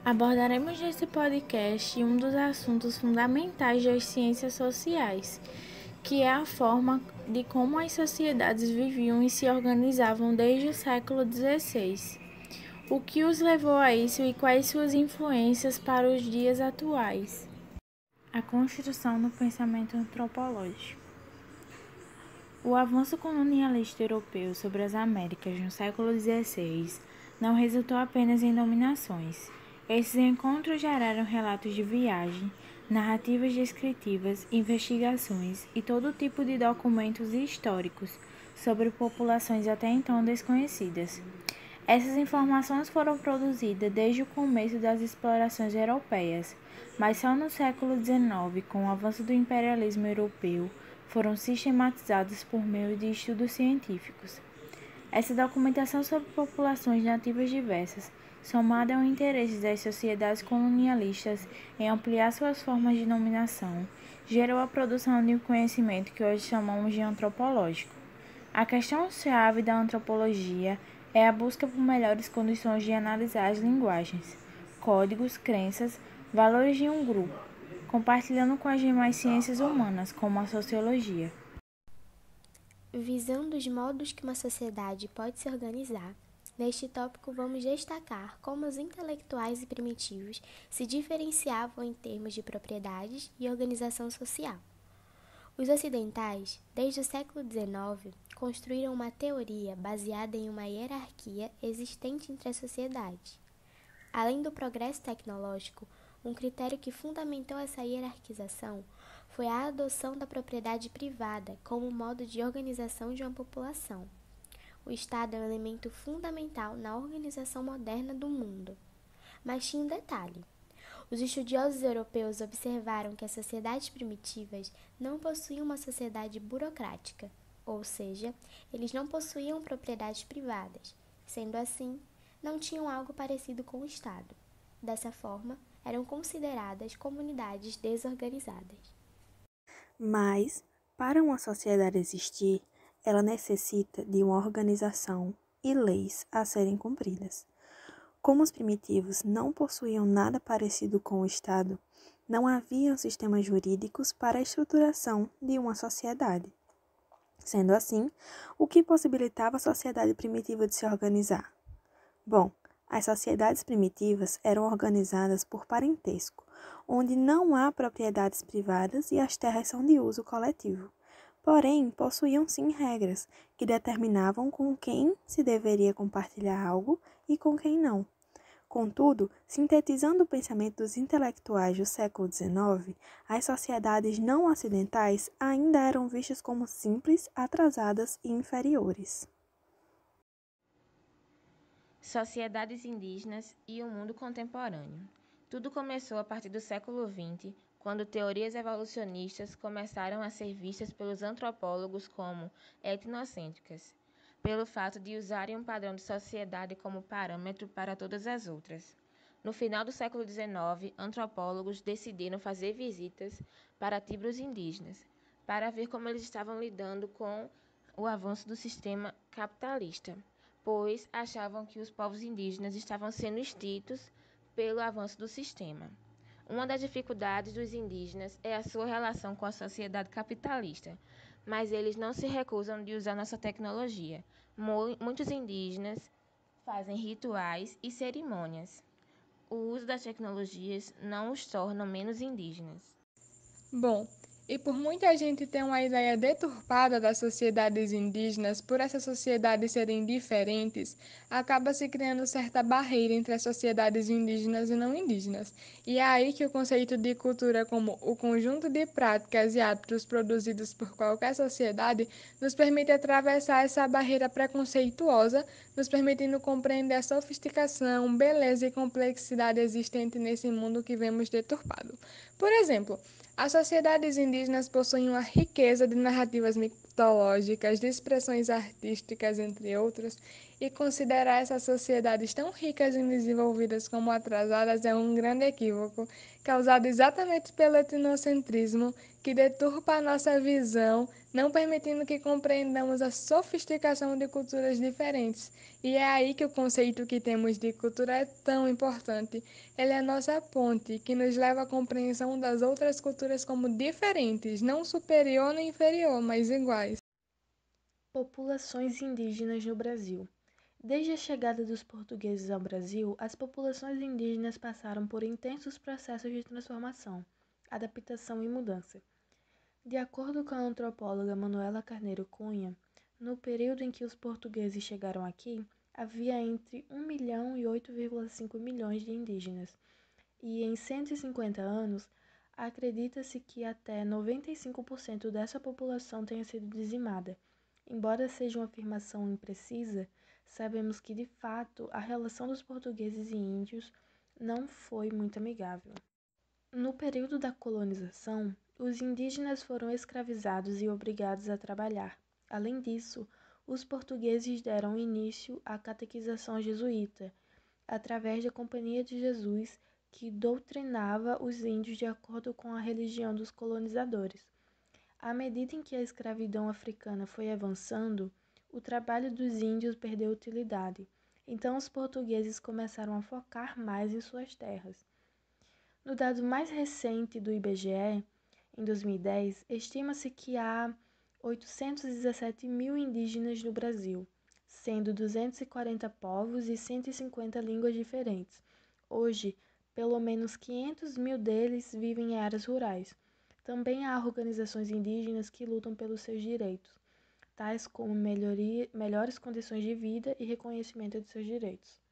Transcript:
Abordaremos nesse podcast um dos assuntos fundamentais das ciências sociais, que é a forma de como as sociedades viviam e se organizavam desde o século XVI. O que os levou a isso e quais suas influências para os dias atuais. A construção do pensamento antropológico. O avanço colonialista europeu sobre as Américas no século XVI não resultou apenas em dominações. Esses encontros geraram relatos de viagem, narrativas descritivas, investigações e todo tipo de documentos históricos sobre populações até então desconhecidas. Essas informações foram produzidas desde o começo das explorações europeias, mas só no século XIX, com o avanço do imperialismo europeu, foram sistematizadas por meio de estudos científicos. Essa documentação sobre populações nativas diversas, somada ao interesse das sociedades colonialistas em ampliar suas formas de dominação, gerou a produção de um conhecimento que hoje chamamos de antropológico. A questão-chave da antropologia é a busca por melhores condições de analisar as linguagens, códigos, crenças, valores de um grupo, compartilhando com as demais ciências humanas, como a sociologia. Visando os modos que uma sociedade pode se organizar, neste tópico vamos destacar como os intelectuais e primitivos se diferenciavam em termos de propriedades e organização social. Os ocidentais, desde o século XIX, construíram uma teoria baseada em uma hierarquia existente entre as sociedades. Além do progresso tecnológico, um critério que fundamentou essa hierarquização foi a adoção da propriedade privada como modo de organização de uma população. O Estado é um elemento fundamental na organização moderna do mundo. Mas tinha um detalhe. Os estudiosos europeus observaram que as sociedades primitivas não possuíam uma sociedade burocrática, ou seja, eles não possuíam propriedades privadas. Sendo assim, não tinham algo parecido com o Estado. Dessa forma, eram consideradas comunidades desorganizadas. Mas, para uma sociedade existir, ela necessita de uma organização e leis a serem cumpridas. Como os primitivos não possuíam nada parecido com o Estado, não haviam sistemas jurídicos para a estruturação de uma sociedade. Sendo assim, o que possibilitava a sociedade primitiva de se organizar? Bom, as sociedades primitivas eram organizadas por parentesco, onde não há propriedades privadas e as terras são de uso coletivo. Porém, possuíam sim regras que determinavam com quem se deveria compartilhar algo e com quem não. Contudo, sintetizando o pensamento dos intelectuais do século XIX, as sociedades não ocidentais ainda eram vistas como simples, atrasadas e inferiores. Sociedades indígenas e o mundo contemporâneo. Tudo começou a partir do século XX, quando teorias evolucionistas começaram a ser vistas pelos antropólogos como etnocêntricas, pelo fato de usarem um padrão de sociedade como parâmetro para todas as outras. No final do século XIX, antropólogos decidiram fazer visitas para tribos indígenas, para ver como eles estavam lidando com o avanço do sistema capitalista, pois achavam que os povos indígenas estavam sendo extintos pelo avanço do sistema. Uma das dificuldades dos indígenas é a sua relação com a sociedade capitalista, mas eles não se recusam de usar nossa tecnologia. Muitos indígenas fazem rituais e cerimônias. O uso das tecnologias não os torna menos indígenas. Bom, e por muita gente ter uma ideia deturpada das sociedades indígenas, por essas sociedades serem diferentes, acaba se criando certa barreira entre as sociedades indígenas e não indígenas. E é aí que o conceito de cultura como o conjunto de práticas e hábitos produzidos por qualquer sociedade nos permite atravessar essa barreira preconceituosa, nos permitindo compreender a sofisticação, beleza e complexidade existente nesse mundo que vemos deturpado. Por exemplo, as sociedades indígenas possuem uma riqueza de narrativas mitológicas, de expressões artísticas, entre outras, e considerar essas sociedades tão ricas e desenvolvidas como atrasadas é um grande equívoco, causado exatamente pelo etnocentrismo, que deturpa a nossa visão, não permitindo que compreendamos a sofisticação de culturas diferentes. E é aí que o conceito que temos de cultura é tão importante. Ele é a nossa ponte, que nos leva à compreensão das outras culturas como diferentes, não superior nem inferior, mas iguais. Populações indígenas no Brasil. Desde a chegada dos portugueses ao Brasil, as populações indígenas passaram por intensos processos de transformação, adaptação e mudança. De acordo com a antropóloga Manuela Carneiro Cunha, no período em que os portugueses chegaram aqui, havia entre 1 milhão e 8,5 milhões de indígenas, e em 150 anos, acredita-se que até 95% dessa população tenha sido dizimada. Embora seja uma afirmação imprecisa, sabemos que, de fato, a relação dos portugueses e índios não foi muito amigável. No período da colonização, os indígenas foram escravizados e obrigados a trabalhar. Além disso, os portugueses deram início à catequização jesuíta, através da Companhia de Jesus, que doutrinava os índios de acordo com a religião dos colonizadores. À medida em que a escravidão africana foi avançando, o trabalho dos índios perdeu utilidade, então os portugueses começaram a focar mais em suas terras. No dado mais recente do IBGE, em 2010, estima-se que há 817 mil indígenas no Brasil, sendo 240 povos e 150 línguas diferentes. Hoje, pelo menos 500 mil deles vivem em áreas rurais. Também há organizações indígenas que lutam pelos seus direitos, tais como melhores condições de vida e reconhecimento de seus direitos.